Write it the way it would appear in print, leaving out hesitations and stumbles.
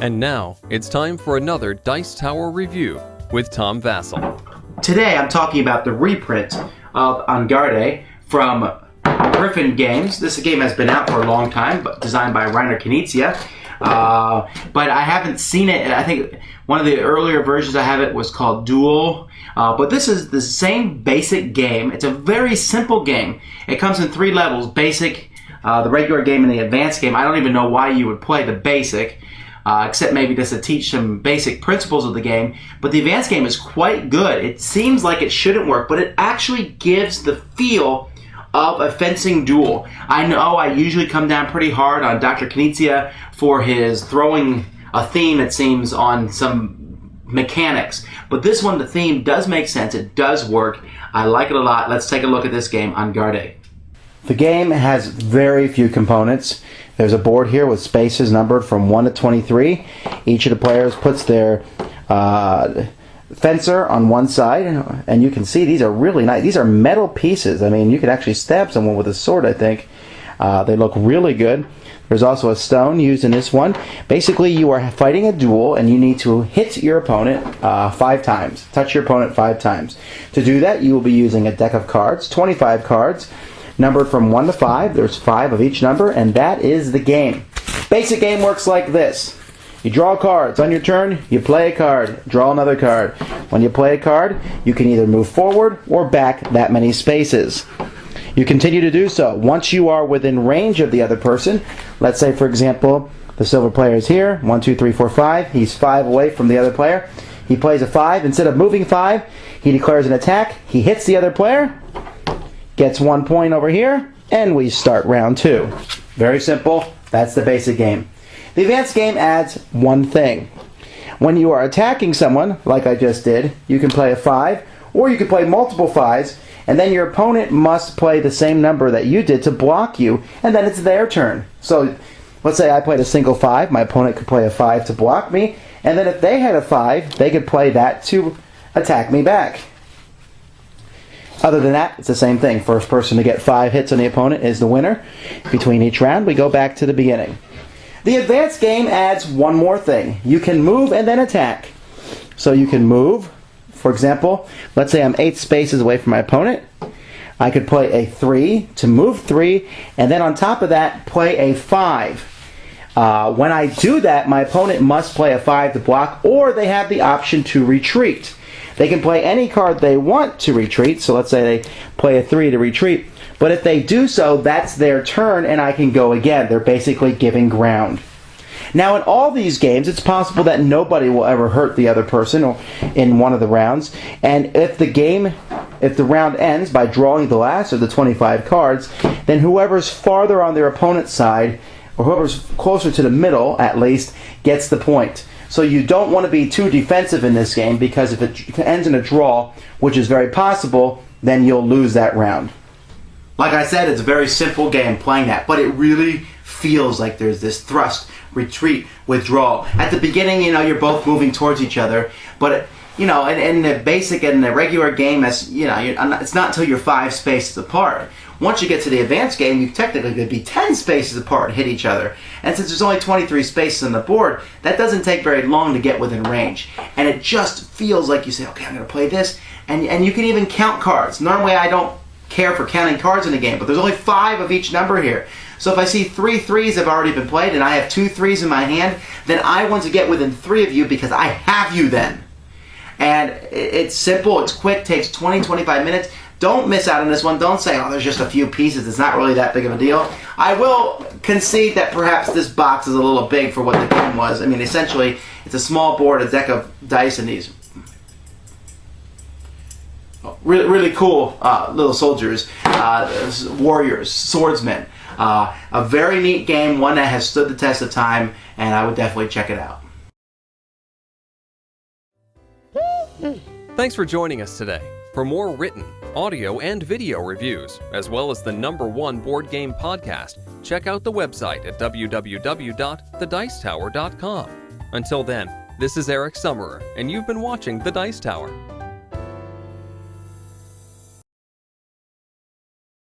And now, it's time for another Dice Tower review with Tom Vasel. Today I'm talking about the reprint of En Garde from Griffin Games. This game has been out for a long time, but designed by Reiner Knizia. But I haven't seen it. I think one of the earlier versions I have it was called Duel. But this is the same basic game. It's a very simple game. It comes in 3 levels: basic, the regular game, and the advanced game. I don't even know why you would play the basic. Except maybe just to teach some basic principles of the game. But the advanced game is quite good. It seems like it shouldn't work, but it actually gives the feel of a fencing duel. I know I usually come down pretty hard on Dr. Knizia for his throwing a theme, it seems, on some mechanics. But this one, the theme does make sense. It does work. I like it a lot. Let's take a look at this game, En Garde. The game has very few components. There's a board here with spaces numbered from 1 to 23. Each of the players puts their fencer on one side, and you can see these are really nice. These are metal pieces. I mean, you could actually stab someone with a sword, I think. They look really good. There's also a stone used in this one. Basically, you are fighting a duel, and you need to hit your opponent 5 times. Touch your opponent 5 times. To do that, you will be using a deck of cards, 25 cards, numbered from 1 to 5. There's 5 of each number, and that is the game. Basic game works like this. You draw cards. On your turn, you play a card. Draw another card. When you play a card, you can either move forward or back that many spaces. You continue to do so. Once you are within range of the other person, let's say, for example, the silver player is here. 1, 2, 3, 4, 5. He's 5 away from the other player. He plays a 5. Instead of moving 5, he declares an attack. He hits the other player, gets 1 point over here, and we start round 2. Very simple. That's the basic game. The advanced game adds one thing. When you are attacking someone, like I just did, you can play a 5, or you can play multiple 5s, and then your opponent must play the same number that you did to block you, and then it's their turn. So let's say I played a single 5, my opponent could play a 5 to block me, and then if they had a 5, they could play that to attack me back. Other than that, it's the same thing. First person to get 5 hits on the opponent is the winner. Between each round, we go back to the beginning. The advanced game adds one more thing. You can move and then attack. So you can move. For example, let's say I'm 8 spaces away from my opponent. I could play a 3 to move 3, and then on top of that, play a 5. When I do that, my opponent must play a 5 to block, or they have the option to retreat. They can play any card they want to retreat, so let's say they play a 3 to retreat, but if they do so, that's their turn and I can go again. They're basically giving ground. Now in all these games, it's possible that nobody will ever hurt the other person or in one of the rounds, and if the round ends by drawing the last of the 25 cards, then whoever's farther on their opponent's side, or whoever's closer to the middle at least, gets the point. So you don't want to be too defensive in this game, because if it ends in a draw, which is very possible, then you'll lose that round. Like I said, it's a very simple game playing that, but it really feels like there's this thrust, retreat, withdrawal. At the beginning, you're both moving towards each other, but in the basic and the regular game, it's not until you're 5 spaces apart. Once you get to the advanced game, you technically could be 10 spaces apart and hit each other. And since there's only 23 spaces on the board, that doesn't take very long to get within range. And it just feels like you say, okay, I'm going to play this. And you can even count cards. Normally I don't care for counting cards in the game, but there's only 5 of each number here. So if I see 3 3s have already been played and I have 2 3s in my hand, then I want to get within 3 of you because I have you then. And it's simple, it's quick, takes 20-25 minutes. Don't miss out on this one. Don't say, oh, there's just a few pieces. It's not really that big of a deal. I will concede that perhaps this box is a little big for what the game was. I mean, essentially, it's a small board, a deck of dice, and these really, really cool little soldiers, warriors, swordsmen. A very neat game, one that has stood the test of time, and I would definitely check it out. Thanks for joining us today. For more written, audio, and video reviews, as well as the #1 board game podcast, check out the website at www.thedicetower.com. Until then, this is Eric Summerer, and you've been watching The Dice Tower.